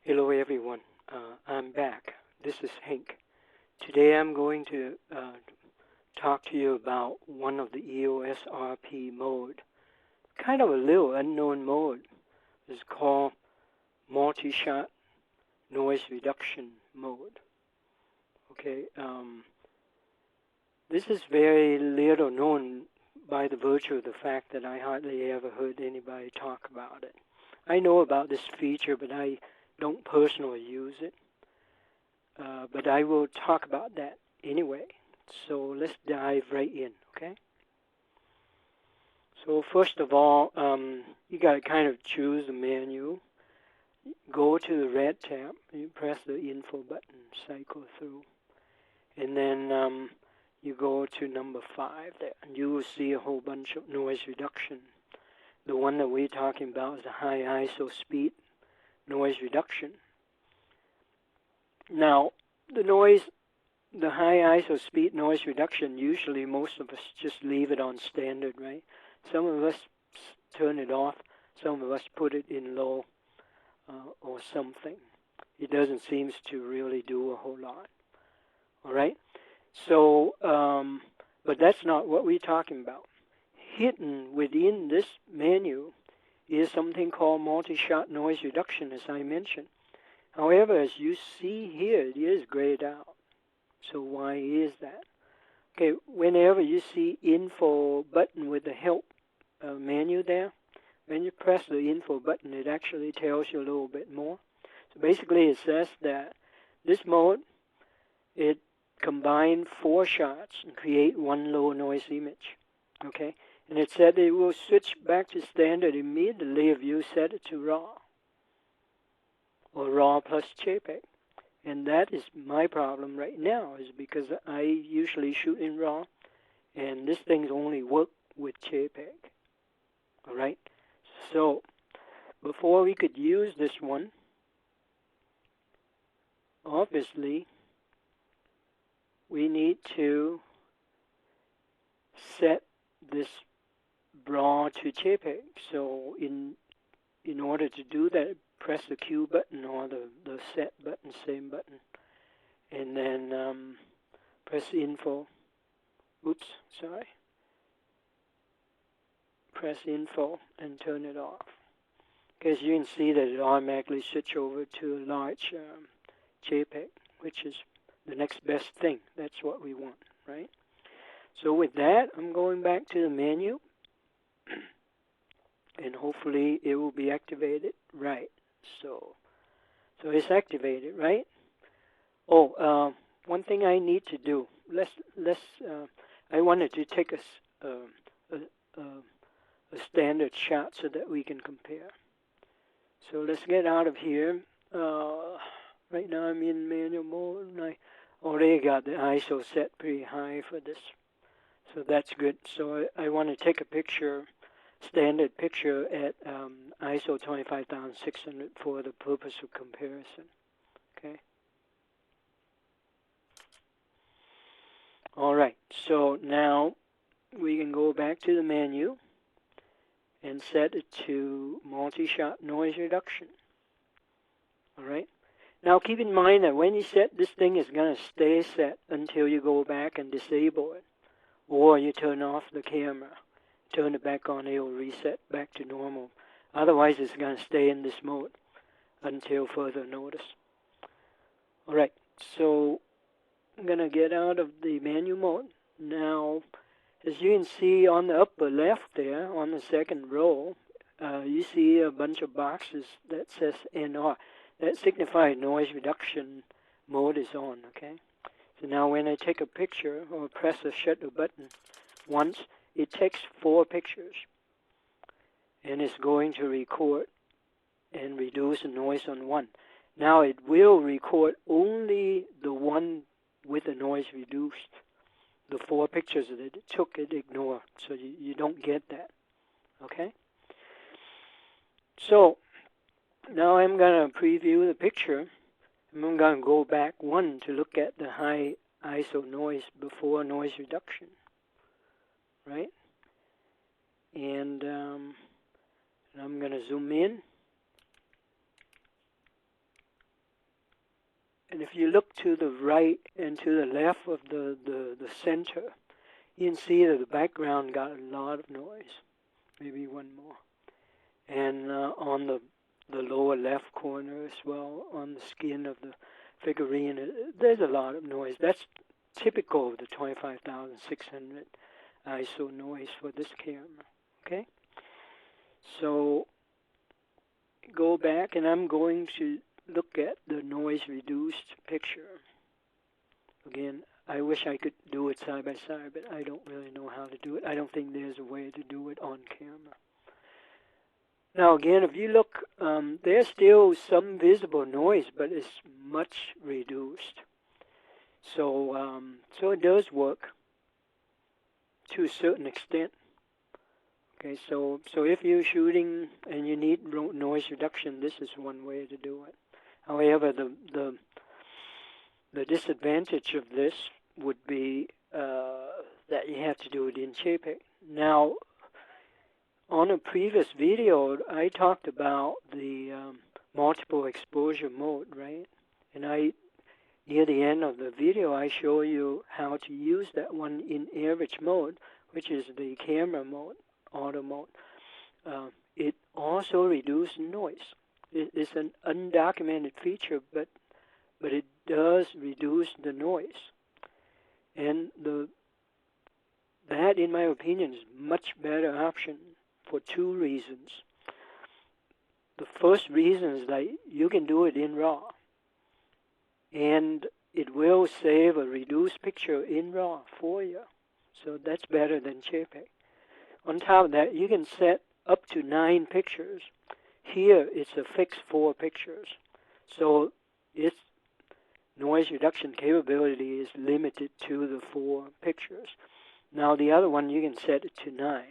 Hello everyone, I'm back. This is Hank. Today I'm going to talk to you about one of the EOS-RP mode. Kind of a little unknown mode. It's called Multishot noise reduction mode. Okay, this is very little known by the virtue of the fact that I hardly ever heard anybody talk about it. I know about this feature, but I don't personally use it, but I will talk about that anyway. So let's dive right in, okay? So first of all, you got to kind of choose the menu. Go to the red tab, you press the info button, cycle through, and then you go to number 5 there, and you will see a whole bunch of noise reduction. The one that we're talking about is the high ISO speed noise reduction. Now, the high ISO speed noise reduction, usually most of us just leave it on standard, right? Some of us turn it off, some of us put it in low or something. It doesn't seem to really do a whole lot, all right? So, but that's not what we're talking about. Hidden within this menu is something called multi-shot noise reduction, as I mentioned. However, as you see here, it is grayed out. So why is that? Okay, whenever you see info button with the help menu there, when you press the info button, it actually tells you a little bit more. So basically it says that this mode, it combines 4 shots and create one low noise image. Okay? And it said it will switch back to standard immediately if you set it to RAW or RAW plus JPEG. And that is my problem right now, is because I usually shoot in RAW and this thing's only work with JPEG. Alright? So before we could use this one, obviously we need to set this RAW to JPEG. So in order to do that, press the Q button or the set button, same button, and then press info. Oops, sorry. Press info and turn it off. Because you can see that it automatically switches over to a large JPEG, which is the next best thing. That's what we want, right? So with that, I'm going back to the menu, and hopefully it will be activated right. So it's activated, right? Oh, one thing I need to do. I wanted to take a standard shot so that we can compare. So let's get out of here. Right now I'm in manual mode, and I already got the ISO set pretty high for this. So that's good. So I want to take a picture, standard picture at ISO 25600 for the purpose of comparison. Okay. All right. So now we can go back to the menu and set it to multi-shot noise reduction. All right. Now keep in mind that when you set, this thing is going to stay set until you go back and disable it, or you turn off the camera, turn it back on, it will reset back to normal. Otherwise, it's going to stay in this mode until further notice. All right, so I'm going to get out of the menu mode. Now, as you can see on the upper left there, on the second row, you see a bunch of boxes that says NR. That signifies noise reduction mode is on, okay? So now when I take a picture or press the shutter button once, it takes 4 pictures. And it's going to record and reduce the noise on one. Now it will record only the one with the noise reduced. The 4 pictures that it took, it ignore. So you don't get that, okay? So now I'm going to preview the picture. I'm going to go back one to look at the high ISO noise before noise reduction, right? And I'm going to zoom in. And if you look to the right and to the left of the center, you can see that the background got a lot of noise. Maybe one more. And on the lower left corner as well, on the skin of the figurine, there's a lot of noise. That's typical of the 25,600 ISO noise for this camera. Okay? So go back, and I'm going to look at the noise reduced picture. Again, I wish I could do it side by side, but I don't really know how to do it. I don't think there's a way to do it on camera. Now again, if you look, there's still some visible noise, but it's much reduced. So, so it does work to a certain extent. Okay, so if you're shooting and you need noise reduction, this is one way to do it. However, the disadvantage of this would be that you have to do it in JPEG. Now, on a previous video, I talked about the multiple exposure mode, right? And near the end of the video, I show you how to use that one in average mode, which is the camera mode, auto mode. It also reduces noise. It's an undocumented feature, but it does reduce the noise. And that, in my opinion, is a much better option for two reasons. The first reason is that you can do it in RAW, and it will save a reduced picture in RAW for you. So that's better than JPEG. On top of that, you can set up to 9 pictures. Here, it's a fixed 4 pictures. So its noise reduction capability is limited to the 4 pictures. Now the other one, you can set it to 9,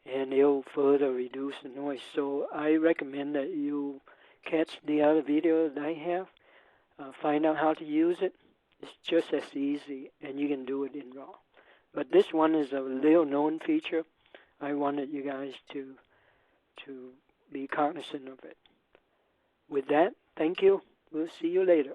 and it'll further reduce the noise. So I recommend that you catch the other video that I have, find out how to use it. It's just as easy, and you can do it in RAW. But this one is a little known feature. I wanted you guys to be cognizant of it. With that, thank you. We'll see you later.